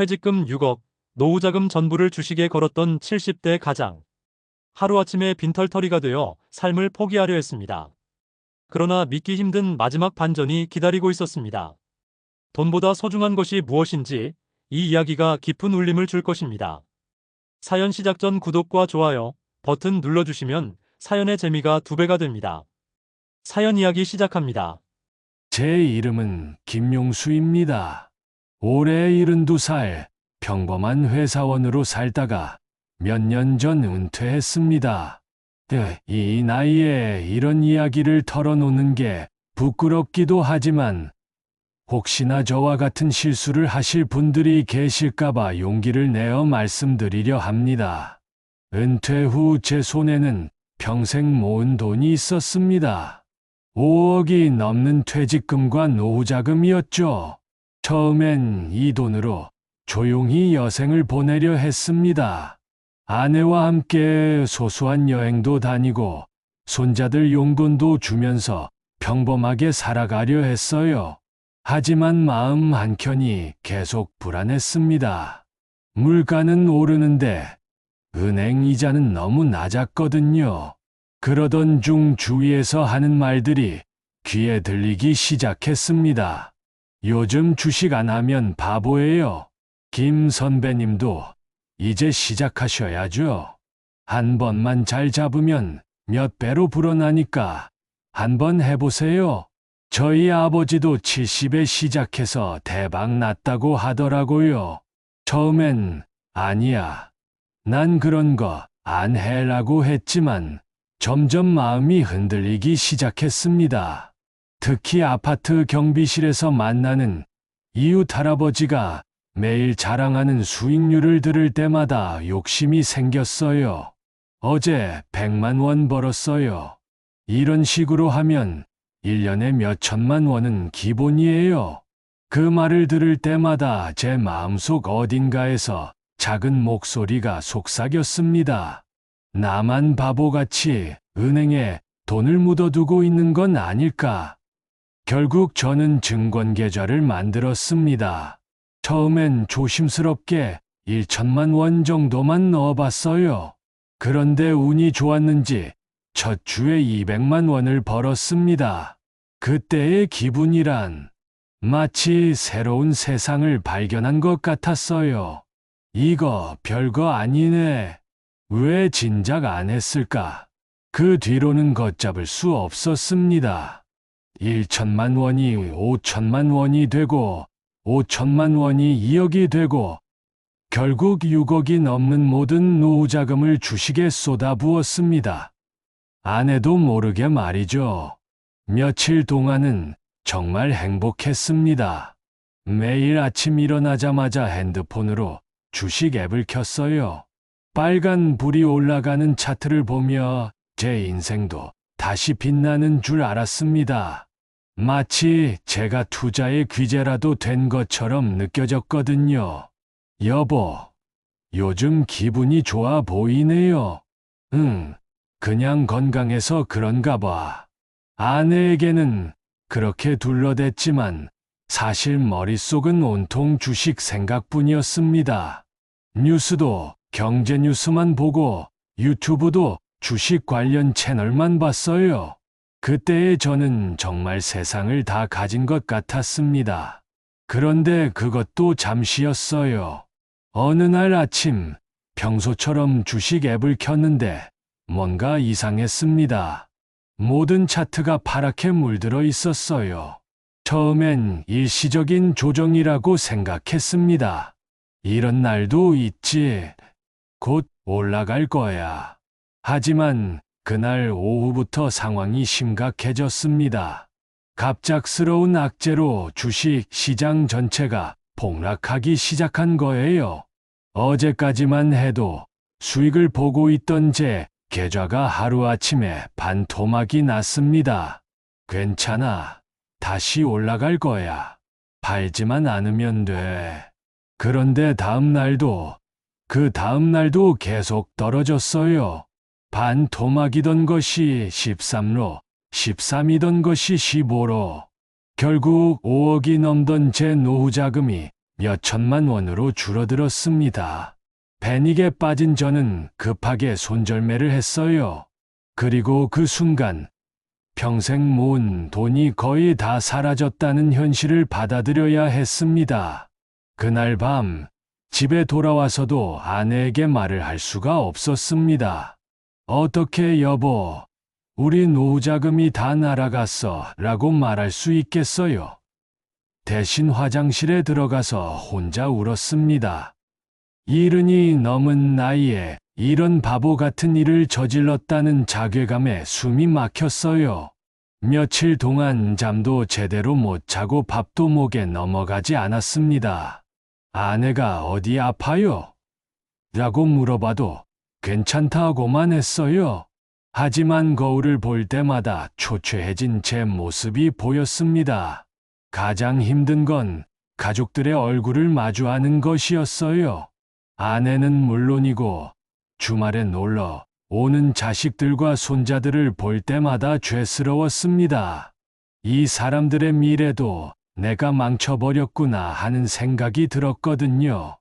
퇴직금 6억, 노후자금 전부를 주식에 걸었던 70대 가장. 하루아침에 빈털터리가 되어 삶을 포기하려 했습니다. 그러나 믿기 힘든 마지막 반전이 기다리고 있었습니다. 돈보다 소중한 것이 무엇인지 이 이야기가 깊은 울림을 줄 것입니다. 사연 시작 전 구독과 좋아요 버튼 눌러주시면 사연의 재미가 2배가 됩니다. 사연 이야기 시작합니다. 제 이름은 김용수입니다. 올해 72살 평범한 회사원으로 살다가 몇 년 전 은퇴했습니다. 이 나이에 이런 이야기를 털어놓는 게 부끄럽기도 하지만 혹시나 저와 같은 실수를 하실 분들이 계실까봐 용기를 내어 말씀드리려 합니다. 은퇴 후 제 손에는 평생 모은 돈이 있었습니다. 5억이 넘는 퇴직금과 노후자금이었죠. 처음엔 이 돈으로 조용히 여생을 보내려 했습니다. 아내와 함께 소소한 여행도 다니고 손자들 용돈도 주면서 평범하게 살아가려 했어요. 하지만 마음 한켠이 계속 불안했습니다. 물가는 오르는데 은행 이자는 너무 낮았거든요. 그러던 중 주위에서 하는 말들이 귀에 들리기 시작했습니다. 요즘 주식 안 하면 바보예요. 김 선배님도 이제 시작하셔야죠. 한 번만 잘 잡으면 몇 배로 불어나니까 한번 해보세요. 저희 아버지도 70에 시작해서 대박 났다고 하더라고요. 처음엔 아니야, 난 그런 거 안 해라고 했지만 점점 마음이 흔들리기 시작했습니다. 특히 아파트 경비실에서 만나는 이웃 할아버지가 매일 자랑하는 수익률을 들을 때마다 욕심이 생겼어요. 어제 100만 원 벌었어요. 이런 식으로 하면 1년에 몇 천만 원은 기본이에요. 그 말을 들을 때마다 제 마음속 어딘가에서 작은 목소리가 속삭였습니다. 나만 바보같이 은행에 돈을 묻어두고 있는 건 아닐까? 결국 저는 증권계좌를 만들었습니다. 처음엔 조심스럽게 1천만 원 정도만 넣어봤어요. 그런데 운이 좋았는지 첫 주에 200만 원을 벌었습니다. 그때의 기분이란 마치 새로운 세상을 발견한 것 같았어요. 이거 별거 아니네. 왜 진작 안 했을까? 그 뒤로는 걷잡을 수 없었습니다. 1천만 원이 5천만 원이 되고 5천만 원이 2억이 되고 결국 6억이 넘는 모든 노후자금을 주식에 쏟아부었습니다. 아내도 모르게 말이죠. 며칠 동안은 정말 행복했습니다. 매일 아침 일어나자마자 핸드폰으로 주식 앱을 켰어요. 빨간 불이 올라가는 차트를 보며 제 인생도 다시 빛나는 줄 알았습니다. 마치 제가 투자의 귀재라도 된 것처럼 느껴졌거든요. 여보, 요즘 기분이 좋아 보이네요. 응, 그냥 건강해서 그런가 봐. 아내에게는 그렇게 둘러댔지만 사실 머릿속은 온통 주식 생각뿐이었습니다. 뉴스도 경제 뉴스만 보고 유튜브도 주식 관련 채널만 봤어요. 그때의 저는 정말 세상을 다 가진 것 같았습니다. 그런데 그것도 잠시였어요. 어느 날 아침 평소처럼 주식 앱을 켰는데 뭔가 이상했습니다. 모든 차트가 파랗게 물들어 있었어요. 처음엔 일시적인 조정이라고 생각했습니다. 이런 날도 있지. 곧 올라갈 거야. 하지만 그날 오후부터 상황이 심각해졌습니다. 갑작스러운 악재로 주식 시장 전체가 폭락하기 시작한 거예요. 어제까지만 해도 수익을 보고 있던 제 계좌가 하루아침에 반토막이 났습니다. 괜찮아. 다시 올라갈 거야. 팔지만 않으면 돼. 그런데 그 다음 날도 계속 떨어졌어요. 반토막이던 것이 13로, 13이던 것이 15로. 결국 5억이 넘던 제 노후자금이 몇 천만 원으로 줄어들었습니다. 패닉에 빠진 저는 급하게 손절매를 했어요. 그리고 그 순간 평생 모은 돈이 거의 다 사라졌다는 현실을 받아들여야 했습니다. 그날 밤 집에 돌아와서도 아내에게 말을 할 수가 없었습니다. 어떻게 여보, 우리 노후 자금이 다 날아갔어 라고 말할 수 있겠어요. 대신 화장실에 들어가서 혼자 울었습니다. 이른이 넘은 나이에 이런 바보 같은 일을 저질렀다는 자괴감에 숨이 막혔어요. 며칠 동안 잠도 제대로 못 자고 밥도 목에 넘어가지 않았습니다. 아내가 어디 아파요? 라고 물어봐도 괜찮다고만 했어요. 하지만 거울을 볼 때마다 초췌해진 제 모습이 보였습니다. 가장 힘든 건 가족들의 얼굴을 마주하는 것이었어요. 아내는 물론이고 주말에 놀러 오는 자식들과 손자들을 볼 때마다 죄스러웠습니다. 이 사람들의 미래도 내가 망쳐버렸구나 하는 생각이 들었거든요.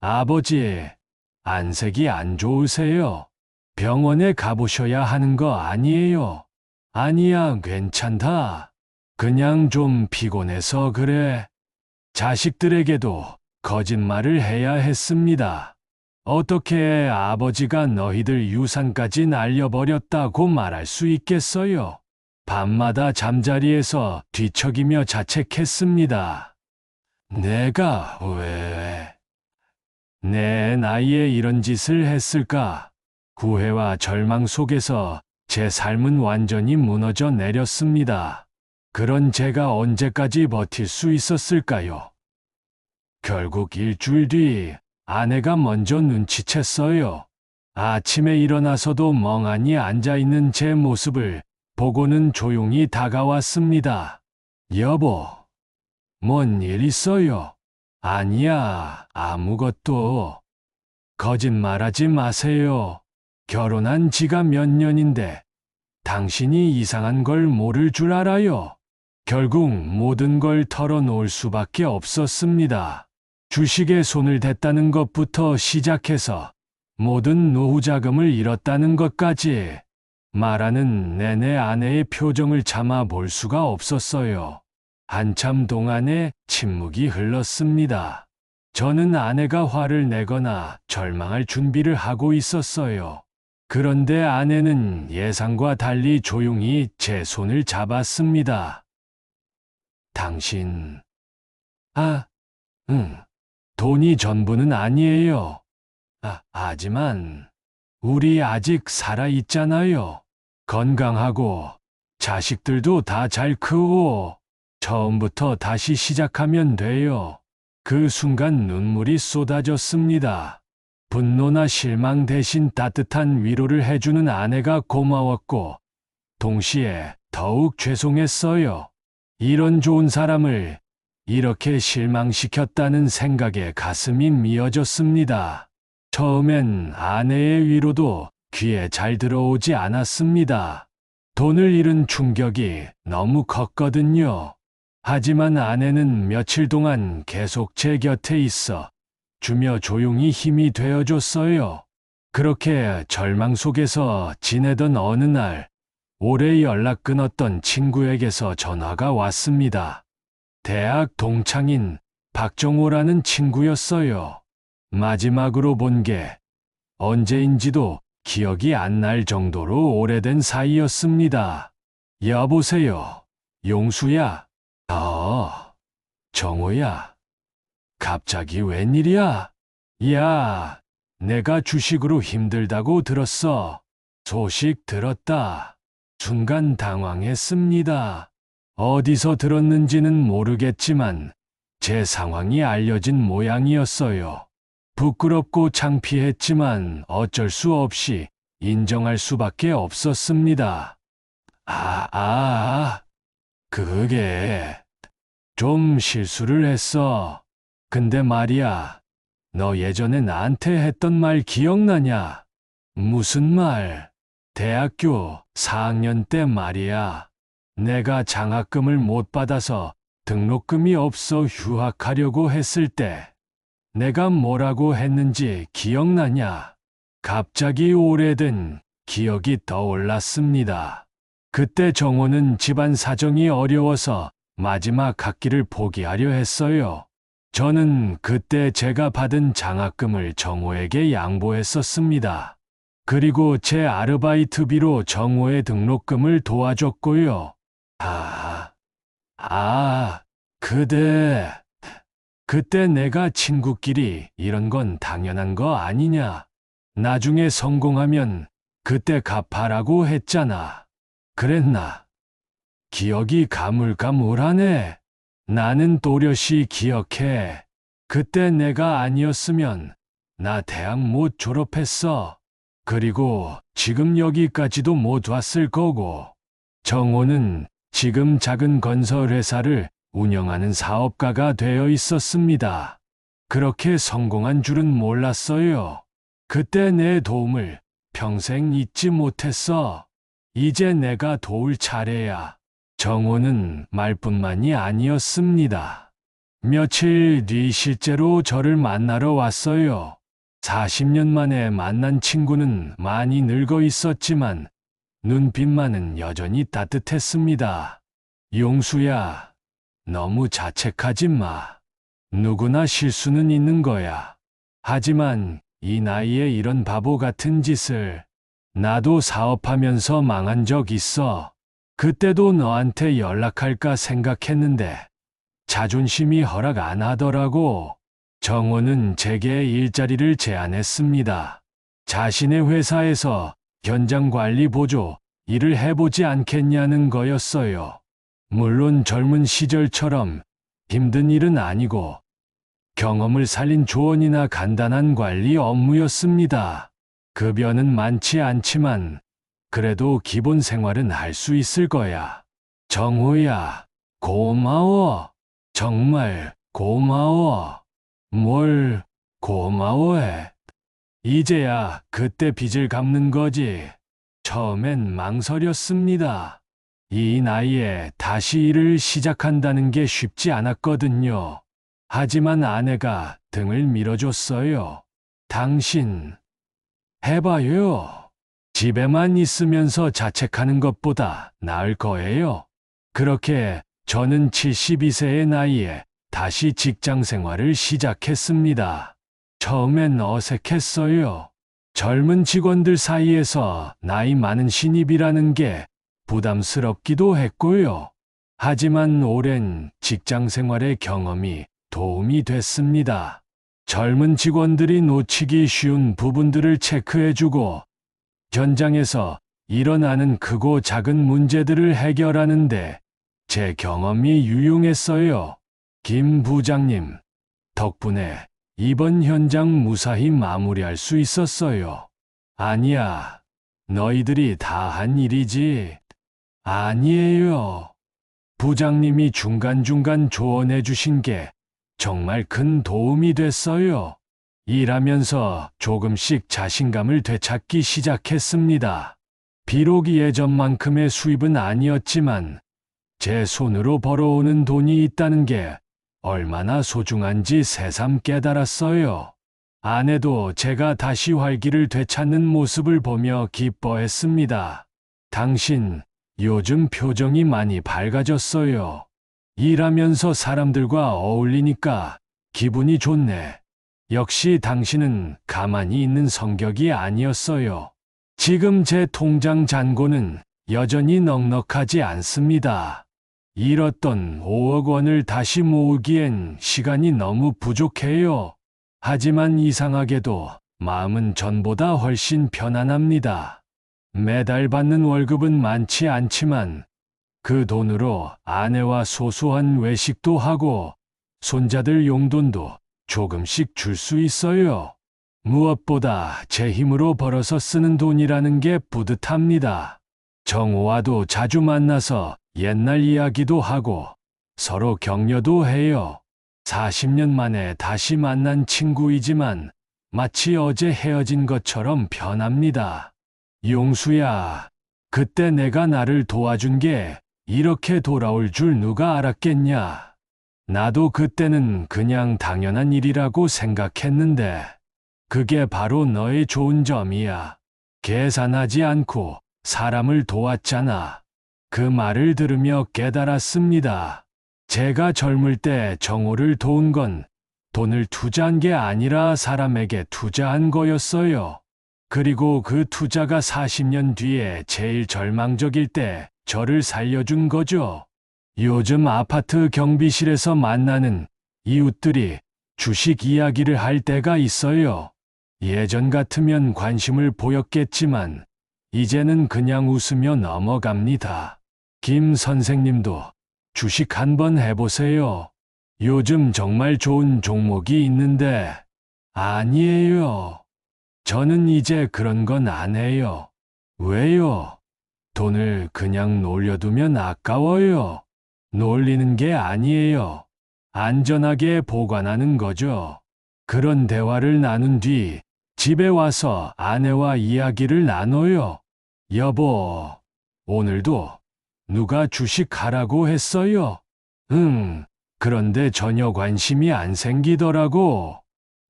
아버지, 안색이 안 좋으세요? 병원에 가보셔야 하는 거 아니에요? 아니야, 괜찮다. 그냥 좀 피곤해서 그래. 자식들에게도 거짓말을 해야 했습니다. 어떻게 아버지가 너희들 유산까지 날려버렸다고 말할 수 있겠어요? 밤마다 잠자리에서 뒤척이며 자책했습니다. 내가 왜 내 나이에 이런 짓을 했을까? 후회와 절망 속에서 제 삶은 완전히 무너져 내렸습니다. 그런 제가 언제까지 버틸 수 있었을까요? 결국 일주일 뒤 아내가 먼저 눈치챘어요. 아침에 일어나서도 멍하니 앉아있는 제 모습을 보고는 조용히 다가왔습니다. 여보, 뭔 일 있어요? 아니야, 아무것도. 거짓말하지 마세요. 결혼한 지가 몇 년인데 당신이 이상한 걸 모를 줄 알아요. 결국 모든 걸 털어놓을 수밖에 없었습니다. 주식에 손을 댔다는 것부터 시작해서 모든 노후 자금을 잃었다는 것까지. 말하는 내내 아내의 표정을 참아 볼 수가 없었어요. 한참 동안의 침묵이 흘렀습니다. 저는 아내가 화를 내거나 절망할 준비를 하고 있었어요. 그런데 아내는 예상과 달리 조용히 제 손을 잡았습니다. 당신, 돈이 전부는 아니에요. 하지만 우리 아직 살아있잖아요. 건강하고 자식들도 다 잘 크고 처음부터 다시 시작하면 돼요. 그 순간 눈물이 쏟아졌습니다. 분노나 실망 대신 따뜻한 위로를 해주는 아내가 고마웠고 동시에 더욱 죄송했어요. 이런 좋은 사람을 이렇게 실망시켰다는 생각에 가슴이 미어졌습니다. 처음엔 아내의 위로도 귀에 잘 들어오지 않았습니다. 돈을 잃은 충격이 너무 컸거든요. 하지만 아내는 며칠 동안 계속 제 곁에 있어 주며 조용히 힘이 되어줬어요. 그렇게 절망 속에서 지내던 어느 날, 오래 연락 끊었던 친구에게서 전화가 왔습니다. 대학 동창인 박정호라는 친구였어요. 마지막으로 본 게 언제인지도 기억이 안 날 정도로 오래된 사이였습니다. 여보세요, 용수야. 정호야. 갑자기 웬일이야? 야, 내가 주식으로 힘들다고 들었어. 소식 들었다. 순간 당황했습니다. 어디서 들었는지는 모르겠지만 제 상황이 알려진 모양이었어요. 부끄럽고 창피했지만 어쩔 수 없이 인정할 수밖에 없었습니다. 그게 좀 실수를 했어. 근데 말이야, 너 예전에 나한테 했던 말 기억나냐? 무슨 말? 대학교 4학년 때 말이야. 내가 장학금을 못 받아서 등록금이 없어 휴학하려고 했을 때 내가 뭐라고 했는지 기억나냐? 갑자기 오래된 기억이 떠올랐습니다. 그때 정호는 집안 사정이 어려워서 마지막 학기를 포기하려 했어요. 저는 그때 제가 받은 장학금을 정호에게 양보했었습니다. 그리고 제 아르바이트비로 정호의 등록금을 도와줬고요. 그때 내가 친구끼리 이런 건 당연한 거 아니냐. 나중에 성공하면 그때 갚아라고 했잖아. 그랬나? 기억이 가물가물하네. 나는 또렷이 기억해. 그때 내가 아니었으면 나 대학 못 졸업했어. 그리고 지금 여기까지도 못 왔을 거고. 정호는 지금 작은 건설 회사를 운영하는 사업가가 되어 있었습니다. 그렇게 성공한 줄은 몰랐어요. 그때 내 도움을 평생 잊지 못했어. 이제 내가 도울 차례야. 정호는 말뿐만이 아니었습니다. 며칠 뒤 실제로 저를 만나러 왔어요. 40년 만에 만난 친구는 많이 늙어 있었지만 눈빛만은 여전히 따뜻했습니다. 용수야, 너무 자책하지 마. 누구나 실수는 있는 거야. 하지만 이 나이에 이런 바보 같은 짓을. 나도 사업하면서 망한 적 있어. 그때도 너한테 연락할까 생각했는데 자존심이 허락 안 하더라고. 정호는 제게 일자리를 제안했습니다. 자신의 회사에서 현장 관리 보조 일을 해보지 않겠냐는 거였어요. 물론 젊은 시절처럼 힘든 일은 아니고 경험을 살린 조언이나 간단한 관리 업무였습니다. 급여는 많지 않지만 그래도 기본 생활은 할 수 있을 거야. 정호야, 고마워. 정말 고마워. 뭘 고마워해. 이제야 그때 빚을 갚는 거지. 처음엔 망설였습니다. 이 나이에 다시 일을 시작한다는 게 쉽지 않았거든요. 하지만 아내가 등을 밀어줬어요. 당신, 해봐요. 집에만 있으면서 자책하는 것보다 나을 거예요. 그렇게 저는 72세의 나이에 다시 직장 생활을 시작했습니다. 처음엔 어색했어요. 젊은 직원들 사이에서 나이 많은 신입이라는 게 부담스럽기도 했고요. 하지만 오랜 직장 생활의 경험이 도움이 됐습니다. 젊은 직원들이 놓치기 쉬운 부분들을 체크해주고 현장에서 일어나는 크고 작은 문제들을 해결하는데 제 경험이 유용했어요. 김 부장님, 덕분에 이번 현장 무사히 마무리할 수 있었어요. 아니야, 너희들이 다 한 일이지. 아니에요. 부장님이 중간중간 조언해 주신 게 정말 큰 도움이 됐어요. 일하면서 조금씩 자신감을 되찾기 시작했습니다. 비록 예전만큼의 수입은 아니었지만 제 손으로 벌어오는 돈이 있다는 게 얼마나 소중한지 새삼 깨달았어요. 아내도 제가 다시 활기를 되찾는 모습을 보며 기뻐했습니다. 당신, 요즘 표정이 많이 밝아졌어요. 일하면서 사람들과 어울리니까 기분이 좋네. 역시 당신은 가만히 있는 성격이 아니었어요. 지금 제 통장 잔고는 여전히 넉넉하지 않습니다. 잃었던 5억 원을 다시 모으기엔 시간이 너무 부족해요. 하지만 이상하게도 마음은 전보다 훨씬 편안합니다. 매달 받는 월급은 많지 않지만 그 돈으로 아내와 소소한 외식도 하고 손자들 용돈도 조금씩 줄 수 있어요. 무엇보다 제 힘으로 벌어서 쓰는 돈이라는 게 뿌듯합니다. 정호와도 자주 만나서 옛날 이야기도 하고 서로 격려도 해요. 40년 만에 다시 만난 친구이지만 마치 어제 헤어진 것처럼 편합니다. 용수야, 그때 내가 나를 도와준 게 이렇게 돌아올 줄 누가 알았겠냐. 나도 그때는 그냥 당연한 일이라고 생각했는데, 그게 바로 너의 좋은 점이야. 계산하지 않고 사람을 도왔잖아. 그 말을 들으며 깨달았습니다. 제가 젊을 때 정호를 도운 건 돈을 투자한 게 아니라 사람에게 투자한 거였어요. 그리고 그 투자가 40년 뒤에 제일 절망적일 때 저를 살려준 거죠. 요즘 아파트 경비실에서 만나는 이웃들이 주식 이야기를 할 때가 있어요. 예전 같으면 관심을 보였겠지만 이제는 그냥 웃으며 넘어갑니다. 김 선생님도 주식 한번 해보세요. 요즘 정말 좋은 종목이 있는데. 아니에요. 저는 이제 그런 건 안 해요. 왜요? 돈을 그냥 놀려두면 아까워요. 놀리는 게 아니에요. 안전하게 보관하는 거죠. 그런 대화를 나눈 뒤 집에 와서 아내와 이야기를 나눠요. 여보, 오늘도 누가 주식하라고 했어요? 그런데 전혀 관심이 안 생기더라고.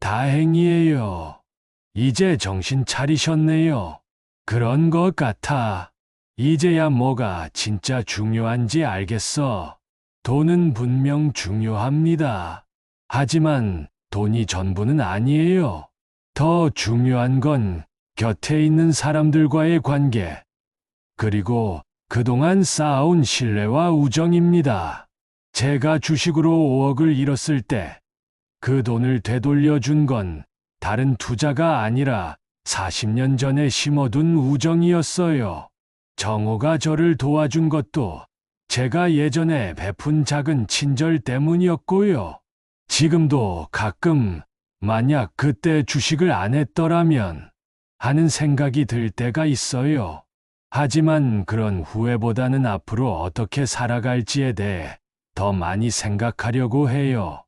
다행이에요. 이제 정신 차리셨네요. 그런 것 같아. 이제야 뭐가 진짜 중요한지 알겠어. 돈은 분명 중요합니다. 하지만 돈이 전부는 아니에요. 더 중요한 건 곁에 있는 사람들과의 관계, 그리고 그동안 쌓아온 신뢰와 우정입니다. 제가 주식으로 5억을 잃었을 때 그 돈을 되돌려준 건 다른 투자가 아니라 40년 전에 심어둔 우정이었어요. 정호가 저를 도와준 것도 제가 예전에 베푼 작은 친절 때문이었고요. 지금도 가끔 만약 그때 주식을 안 했더라면 하는 생각이 들 때가 있어요. 하지만 그런 후회보다는 앞으로 어떻게 살아갈지에 대해 더 많이 생각하려고 해요.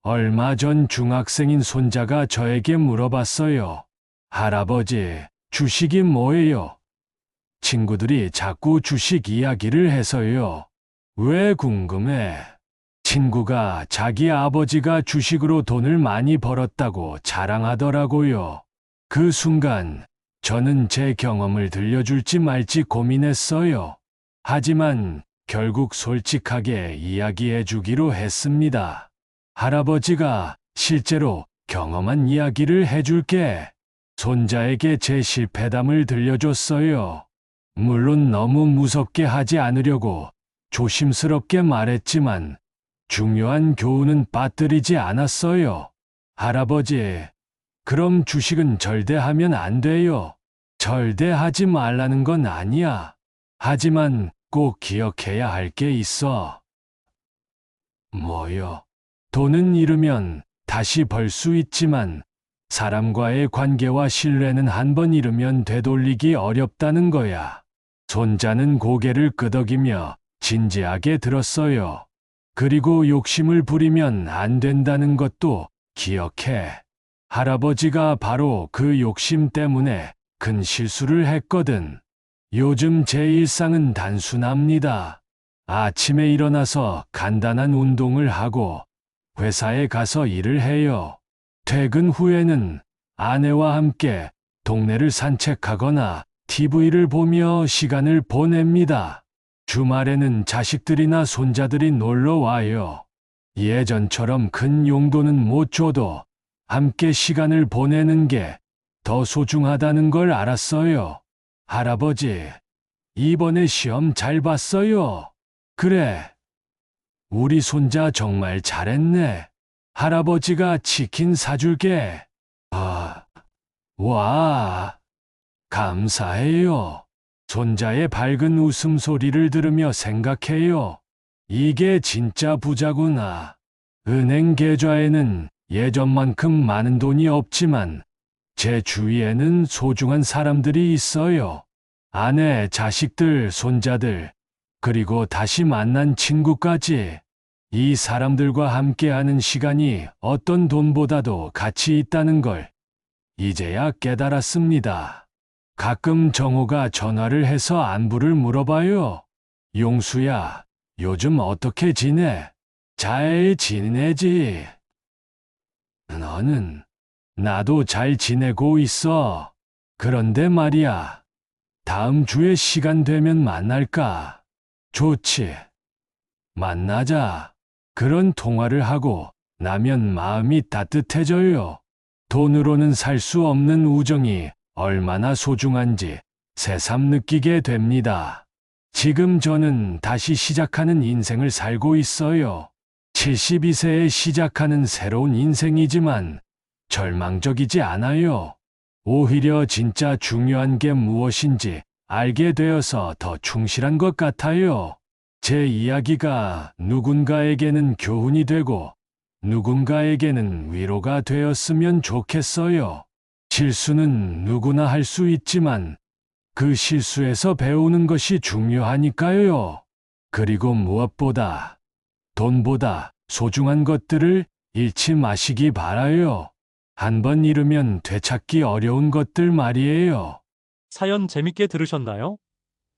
얼마 전 중학생인 손자가 저에게 물어봤어요. 할아버지, 주식이 뭐예요? 친구들이 자꾸 주식 이야기를 해서요. 왜 궁금해? 친구가 자기 아버지가 주식으로 돈을 많이 벌었다고 자랑하더라고요. 그 순간 저는 제 경험을 들려줄지 말지 고민했어요. 하지만 결국 솔직하게 이야기해 주기로 했습니다. 할아버지가 실제로 경험한 이야기를 해줄게. 손자에게 제 실패담을 들려줬어요. 물론 너무 무섭게 하지 않으려고 조심스럽게 말했지만 중요한 교훈은 빠뜨리지 않았어요. 할아버지, 그럼 주식은 절대하면 안 돼요. 절대하지 말라는 건 아니야. 하지만 꼭 기억해야 할 게 있어. 뭐요? 돈은 잃으면 다시 벌 수 있지만 사람과의 관계와 신뢰는 한 번 잃으면 되돌리기 어렵다는 거야. 손자는 고개를 끄덕이며 진지하게 들었어요. 그리고 욕심을 부리면 안 된다는 것도 기억해. 할아버지가 바로 그 욕심 때문에 큰 실수를 했거든. 요즘 제 일상은 단순합니다. 아침에 일어나서 간단한 운동을 하고 회사에 가서 일을 해요. 퇴근 후에는 아내와 함께 동네를 산책하거나 TV를 보며 시간을 보냅니다. 주말에는 자식들이나 손자들이 놀러 와요. 예전처럼 큰 용돈은 못 줘도 함께 시간을 보내는 게 더 소중하다는 걸 알았어요. 할아버지, 이번에 시험 잘 봤어요. 그래. 우리 손자 정말 잘했네. 할아버지가 치킨 사줄게. 와, 감사해요. 손자의 밝은 웃음소리를 들으며 생각해요. 이게 진짜 부자구나. 은행 계좌에는 예전만큼 많은 돈이 없지만 제 주위에는 소중한 사람들이 있어요. 아내, 자식들, 손자들, 그리고 다시 만난 친구까지. 이 사람들과 함께하는 시간이 어떤 돈보다도 가치 있다는 걸 이제야 깨달았습니다. 가끔 정호가 전화를 해서 안부를 물어봐요. 용수야, 요즘 어떻게 지내? 잘 지내지? 너는? 나도 잘 지내고 있어. 그런데 말이야. 다음 주에 시간 되면 만날까? 좋지. 만나자. 그런 통화를 하고 나면 마음이 따뜻해져요. 돈으로는 살 수 없는 우정이 얼마나 소중한지 새삼 느끼게 됩니다. 지금 저는 다시 시작하는 인생을 살고 있어요. 72세에 시작하는 새로운 인생이지만 절망적이지 않아요. 오히려 진짜 중요한 게 무엇인지 알게 되어서 더 충실한 것 같아요. 제 이야기가 누군가에게는 교훈이 되고 누군가에게는 위로가 되었으면 좋겠어요. 실수는 누구나 할 수 있지만 그 실수에서 배우는 것이 중요하니까요. 그리고 무엇보다 돈보다 소중한 것들을 잃지 마시기 바라요. 한번 잃으면 되찾기 어려운 것들 말이에요. 사연 재밌게 들으셨나요?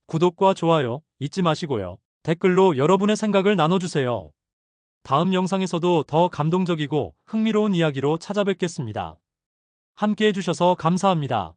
구독과 좋아요 잊지 마시고요. 댓글로 여러분의 생각을 나눠주세요. 다음 영상에서도 더 감동적이고 흥미로운 이야기로 찾아뵙겠습니다. 함께 해주셔서 감사합니다.